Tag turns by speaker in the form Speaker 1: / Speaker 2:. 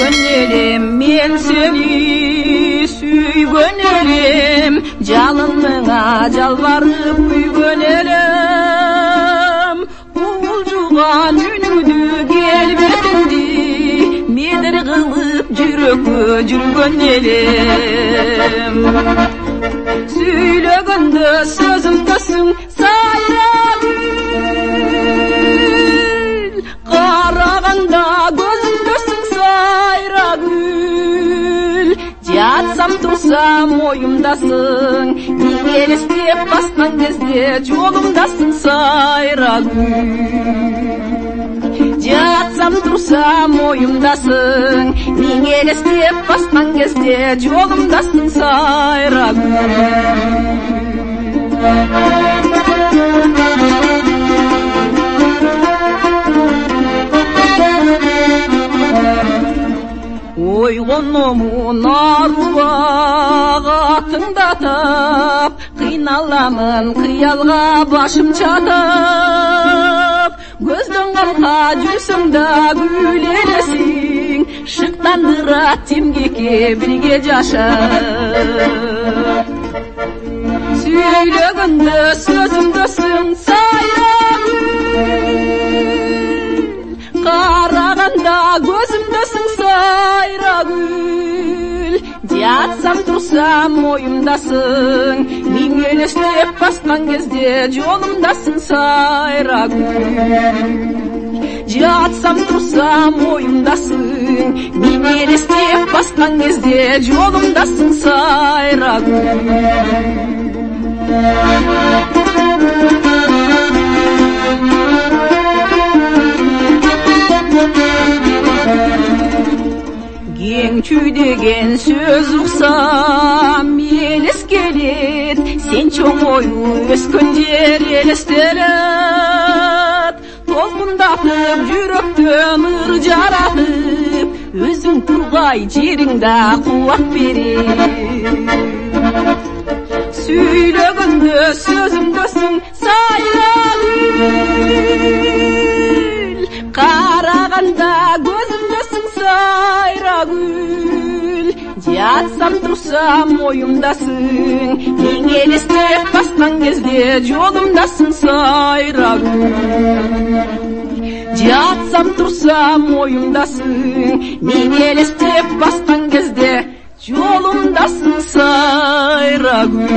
Speaker 1: Sүйгөн элем мен сени, сүйгөн элем жалыныңа жалбарып күйгөн элем. Улжуган үнүдү келбетиңди медер кылып жүрөккө жүргөн элем. Сүйлөгөндө сөзүмдөсүң сайрагүл, караганда көзүмдөсүң сайрагүл. Жатсам турсам оюмдасың, миң элестеп баскан кезде жолумдасың сайрагүл. Жатсам турсам оюмдасың, миң элестеп баскан кезде жолумдасың сайрагүл. Ойгономун арубага тыңдатып, кыйналамын кыялга башым чатып. Көздөн калка жүрсөң да күлелесиң, шыктандырат эмгекке бирге жашап. Сүйлөгөндө сөзүмдөсүң сайрагүл, караганда көзүмдөсүң сайрагүл. Жатсам турсам оюмдасың, миң элестеп баскан кезде жолумдасың сайрагүл. Жатсам турсам оюмдасың, миң элестеп баскан кезде жолумдасың сайрагүл. Кең чүйдеген сөз уксам элес келет, сен чоңою өскөн жер элестелет. Толкундатып жүрөктөн ыр жаратып, өзүң тургай жериңде кубат берет. Сүйлөгөндө сөзүмдөсүң сайрагүл, караганда көзүмдөсүң сайрагүл. Жатсам турсам оюмдасың, миң элестеп баскан кезде жолумдасың сайрагүл. Жатсам турсам оюмдасың, миң элестеп баскан кезде жолумдасың сайрагүл.